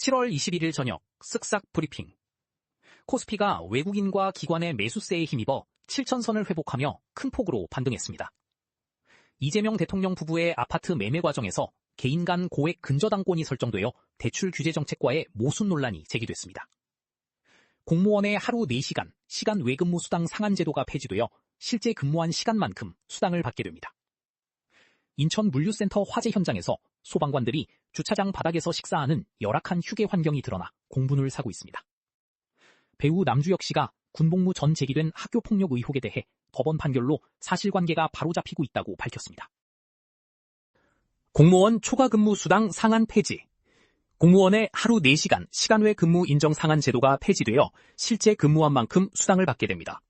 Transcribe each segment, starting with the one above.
7월 21일 저녁 쓱싹 브리핑. 코스피가 외국인과 기관의 매수세에 힘입어 7천선을 회복하며 큰 폭으로 반등했습니다. 이재명 대통령 부부의 아파트 매매 과정에서 개인 간 고액 근저당권이 설정되어 대출 규제 정책과의 모순 논란이 제기됐습니다. 공무원의 하루 4시간 시간 외근무 수당 상한 제도가 폐지되어 실제 근무한 시간만큼 수당을 받게 됩니다. 인천 물류센터 화재 현장에서 소방관들이 주차장 바닥에서 식사하는 열악한 휴게 환경이 드러나 공분을 사고 있습니다. 배우 남주혁 씨가 군복무 전 제기된 학교폭력 의혹에 대해 법원 판결로 사실관계가 바로잡히고 있다고 밝혔습니다. 공무원 초과근무 수당 상한 폐지. 공무원의 하루 4시간 시간 외 근무 인정 상한 제도가 폐지되어 실제 근무한 만큼 수당을 받게 됩니다.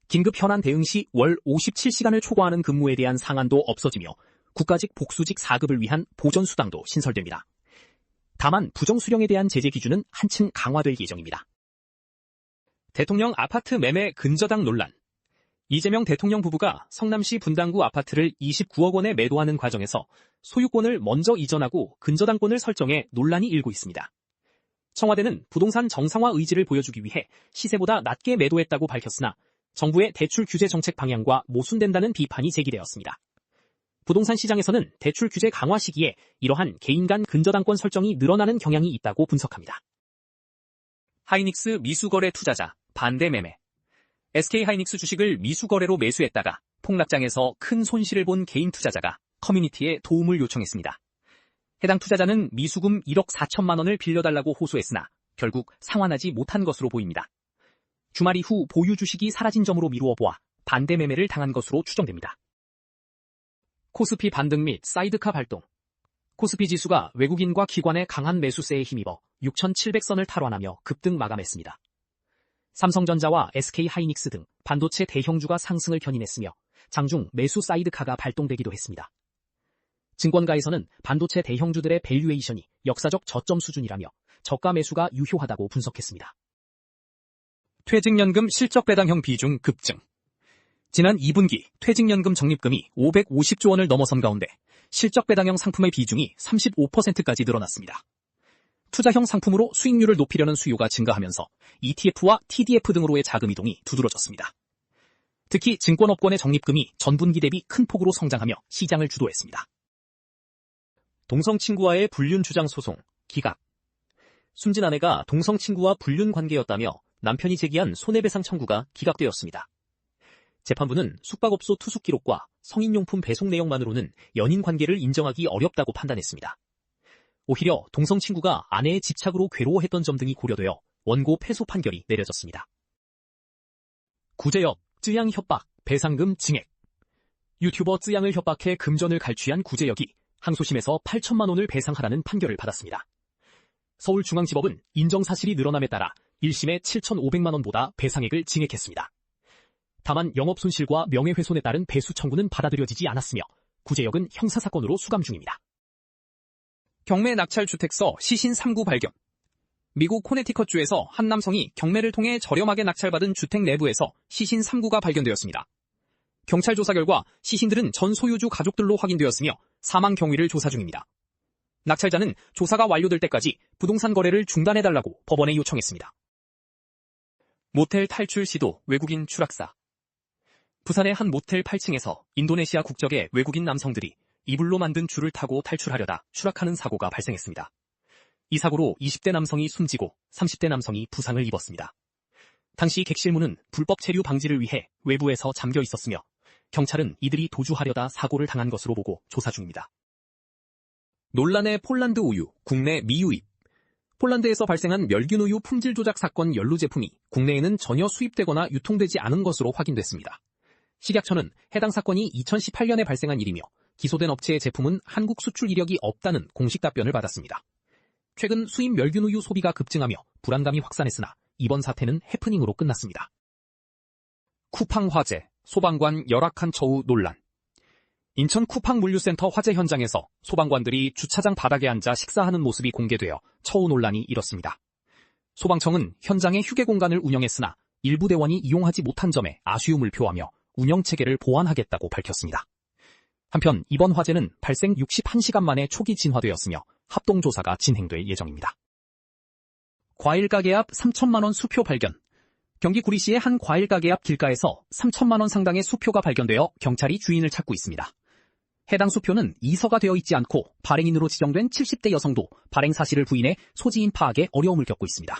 긴급 현안 대응 시 월 57시간을 초과하는 근무에 대한 상한도 없어지며 국가직 복수직 4급을 위한 보전수당도 신설됩니다. 다만 부정수령에 대한 제재 기준은 한층 강화될 예정입니다. 대통령 아파트 매매 근저당 논란. 이재명 대통령 부부가 성남시 분당구 아파트를 29억 원에 매도하는 과정에서 소유권을 먼저 이전하고 근저당권을 설정해 논란이 일고 있습니다. 청와대는 부동산 정상화 의지를 보여주기 위해 시세보다 낮게 매도했다고 밝혔으나 정부의 대출 규제 정책 방향과 모순된다는 비판이 제기되었습니다. 부동산 시장에서는 대출 규제 강화 시기에 이러한 개인 간 근저당권 설정이 늘어나는 경향이 있다고 분석합니다. 하이닉스 미수거래 투자자 반대 매매. SK하이닉스 주식을 미수거래로 매수했다가 폭락장에서 큰 손실을 본 개인 투자자가 커뮤니티에 도움을 요청했습니다. 해당 투자자는 미수금 1억 4천만 원을 빌려달라고 호소했으나 결국 상환하지 못한 것으로 보입니다. 주말 이후 보유 주식이 사라진 점으로 미루어 보아 반대 매매를 당한 것으로 추정됩니다. 코스피 반등 및 사이드카 발동. 코스피 지수가 외국인과 기관의 강한 매수세에 힘입어 6,700선을 탈환하며 급등 마감했습니다. 삼성전자와 SK하이닉스 등 반도체 대형주가 상승을 견인했으며 장중 매수 사이드카가 발동되기도 했습니다. 증권가에서는 반도체 대형주들의 밸류에이션이 역사적 저점 수준이라며 저가 매수가 유효하다고 분석했습니다. 퇴직연금 실적배당형 비중 급증. 지난 2분기 퇴직연금 적립금이 550조 원을 넘어선 가운데 실적배당형 상품의 비중이 35%까지 늘어났습니다. 투자형 상품으로 수익률을 높이려는 수요가 증가하면서 ETF와 TDF 등으로의 자금 이동이 두드러졌습니다. 특히 증권업권의 적립금이 전분기 대비 큰 폭으로 성장하며 시장을 주도했습니다. 동성친구와의 불륜 주장 소송, 기각. 숨진 아내가 동성친구와 불륜 관계였다며 남편이 제기한 손해배상 청구가 기각되었습니다. 재판부는 숙박업소 투숙 기록과 성인용품 배송 내용만으로는 연인 관계를 인정하기 어렵다고 판단했습니다. 오히려 동성친구가 아내의 집착으로 괴로워했던 점 등이 고려되어 원고 패소 판결이 내려졌습니다. 구제역, 쯔양 협박, 배상금 증액. 유튜버 쯔양을 협박해 금전을 갈취한 구제역이 항소심에서 8천만 원을 배상하라는 판결을 받았습니다. 서울중앙지법은 인정사실이 늘어남에 따라 1심에 7,500만 원보다 배상액을 증액했습니다. 다만 영업손실과 명예훼손에 따른 배수 청구는 받아들여지지 않았으며 구제역은 형사사건으로 수감 중입니다. 경매 낙찰주택서 시신 3구 발견. 미국 코네티컷주에서 한 남성이 경매를 통해 저렴하게 낙찰받은 주택 내부에서 시신 3구가 발견되었습니다. 경찰 조사 결과 시신들은 전 소유주 가족들로 확인되었으며 사망 경위를 조사 중입니다. 낙찰자는 조사가 완료될 때까지 부동산 거래를 중단해달라고 법원에 요청했습니다. 모텔 탈출 시도 외국인 추락사. 부산의 한 모텔 8층에서 인도네시아 국적의 외국인 남성들이 이불로 만든 줄을 타고 탈출하려다 추락하는 사고가 발생했습니다. 이 사고로 20대 남성이 숨지고 30대 남성이 부상을 입었습니다. 당시 객실문은 불법 체류 방지를 위해 외부에서 잠겨 있었으며 경찰은 이들이 도주하려다 사고를 당한 것으로 보고 조사 중입니다. 논란의 폴란드 우유, 국내 미유입. 폴란드에서 발생한 멸균우유 품질 조작 사건 연루 제품이 국내에는 전혀 수입되거나 유통되지 않은 것으로 확인됐습니다. 식약처는 해당 사건이 2018년에 발생한 일이며 기소된 업체의 제품은 한국 수출 이력이 없다는 공식 답변을 받았습니다. 최근 수입 멸균우유 소비가 급증하며 불안감이 확산했으나 이번 사태는 해프닝으로 끝났습니다. 쿠팡 화재, 소방관 열악한 처우 논란. 인천 쿠팡 물류센터 화재 현장에서 소방관들이 주차장 바닥에 앉아 식사하는 모습이 공개되어 처우 논란이 일었습니다. 소방청은 현장에 휴게 공간을 운영했으나 일부 대원이 이용하지 못한 점에 아쉬움을 표하며 운영체계를 보완하겠다고 밝혔습니다. 한편 이번 화재는 발생 61시간 만에 초기 진화되었으며 합동조사가 진행될 예정입니다. 과일 가게 앞 3천만 원 수표 발견. 경기 구리시의 한 과일 가게 앞 길가에서 3천만 원 상당의 수표가 발견되어 경찰이 주인을 찾고 있습니다. 해당 수표는 이서가 되어 있지 않고 발행인으로 지정된 70대 여성도 발행 사실을 부인해 소지인 파악에 어려움을 겪고 있습니다.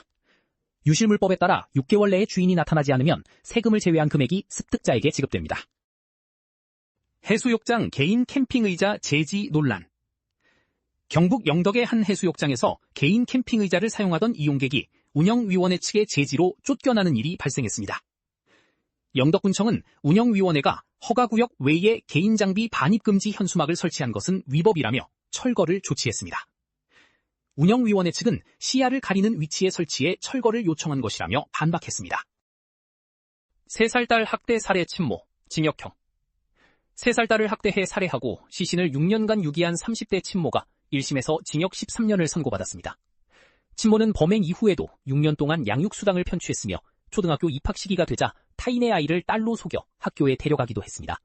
유실물법에 따라 6개월 내에 주인이 나타나지 않으면 세금을 제외한 금액이 습득자에게 지급됩니다. 해수욕장 개인 캠핑 의자 제지 논란. 경북 영덕의 한 해수욕장에서 개인 캠핑 의자를 사용하던 이용객이 운영위원회 측의 제지로 쫓겨나는 일이 발생했습니다. 영덕군청은 운영위원회가 허가구역 외에 개인 장비 반입금지 현수막을 설치한 것은 위법이라며 철거를 조치했습니다. 운영위원회 측은 시야를 가리는 위치에 설치해 철거를 요청한 것이라며 반박했습니다. 3살 딸 학대 살해 친모, 징역형. 3살 딸을 학대해 살해하고 시신을 6년간 유기한 30대 친모가 1심에서 징역 13년을 선고받았습니다. 친모는 범행 이후에도 6년 동안 양육수당을 편취했으며 초등학교 입학 시기가 되자 타인의 아이를 딸로 속여 학교에 데려가기도 했습니다.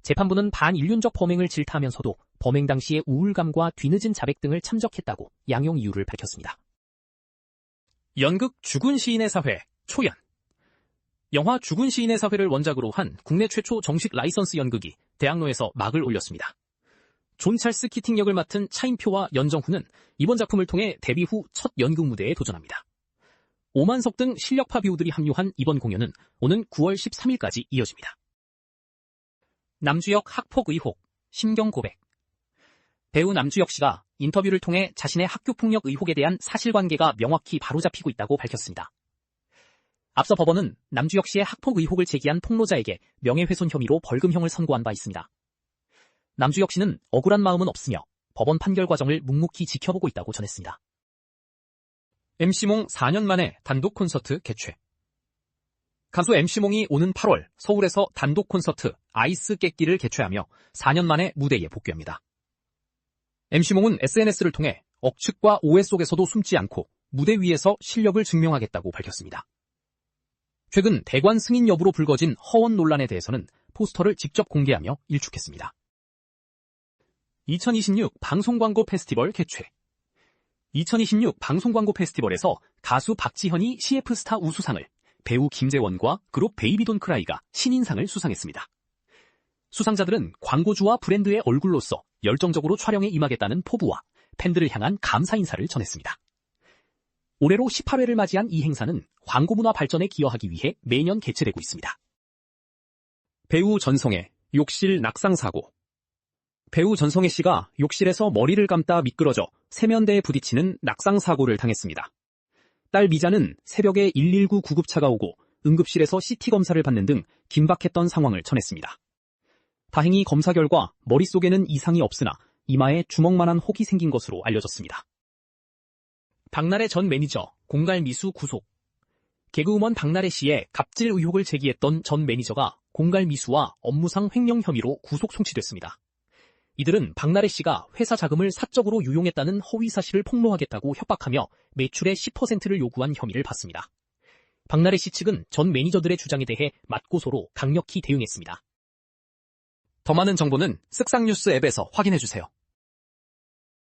재판부는 반인륜적 범행을 질타하면서도 범행 당시의 우울감과 뒤늦은 자백 등을 참적했다고 양형 이유를 밝혔습니다. 연극 죽은 시인의 사회, 초연. 영화 죽은 시인의 사회를 원작으로 한 국내 최초 정식 라이선스 연극이 대학로에서 막을 올렸습니다. 존 찰스 키팅 역을 맡은 차인표와 연정훈은 이번 작품을 통해 데뷔 후 첫 연극 무대에 도전합니다. 오만석 등 실력파 배우들이 합류한 이번 공연은 오는 9월 13일까지 이어집니다. 남주혁 학폭 의혹, 심경 고백. 배우 남주혁 씨가 인터뷰를 통해 자신의 학교폭력 의혹에 대한 사실관계가 명확히 바로잡히고 있다고 밝혔습니다. 앞서 법원은 남주혁 씨의 학폭 의혹을 제기한 폭로자에게 명예훼손 혐의로 벌금형을 선고한 바 있습니다. 남주혁 씨는 억울한 마음은 없으며 법원 판결 과정을 묵묵히 지켜보고 있다고 전했습니다. MC몽 4년 만에 단독 콘서트 개최. 가수 MC몽이 오는 8월 서울에서 단독 콘서트 아이스 깼기를 개최하며 4년 만에 무대에 복귀합니다. MC몽은 SNS를 통해 억측과 오해 속에서도 숨지 않고 무대 위에서 실력을 증명하겠다고 밝혔습니다. 최근 대관 승인 여부로 불거진 허언 논란에 대해서는 포스터를 직접 공개하며 일축했습니다. 2026 방송광고 페스티벌 개최. 2026 방송광고 페스티벌에서 가수 박지현이 CF스타 우수상을, 배우 김재원과 그룹 베이비돈크라이가 신인상을 수상했습니다. 수상자들은 광고주와 브랜드의 얼굴로서 열정적으로 촬영에 임하겠다는 포부와 팬들을 향한 감사 인사를 전했습니다. 올해로 18회를 맞이한 이 행사는 광고 문화 발전에 기여하기 위해 매년 개최되고 있습니다. 배우 전성의 욕실 낙상 사고. 배우 전성혜 씨가 욕실에서 머리를 감다 미끄러져 세면대에 부딪히는 낙상 사고를 당했습니다. 딸 미자는 새벽에 119 구급차가 오고 응급실에서 CT 검사를 받는 등 긴박했던 상황을 전했습니다. 다행히 검사 결과 머릿속에는 이상이 없으나 이마에 주먹만한 혹이 생긴 것으로 알려졌습니다. 박나래 전 매니저 공갈미수 구속. 개그우먼 박나래 씨의 갑질 의혹을 제기했던 전 매니저가 공갈미수와 업무상 횡령 혐의로 구속 송치됐습니다. 이들은 박나래 씨가 회사 자금을 사적으로 유용했다는 허위 사실을 폭로하겠다고 협박하며 매출의 10%를 요구한 혐의를 받습니다. 박나래 씨 측은 전 매니저들의 주장에 대해 맞고소로 강력히 대응했습니다. 더 많은 정보는 쓱싹뉴스 앱에서 확인해주세요.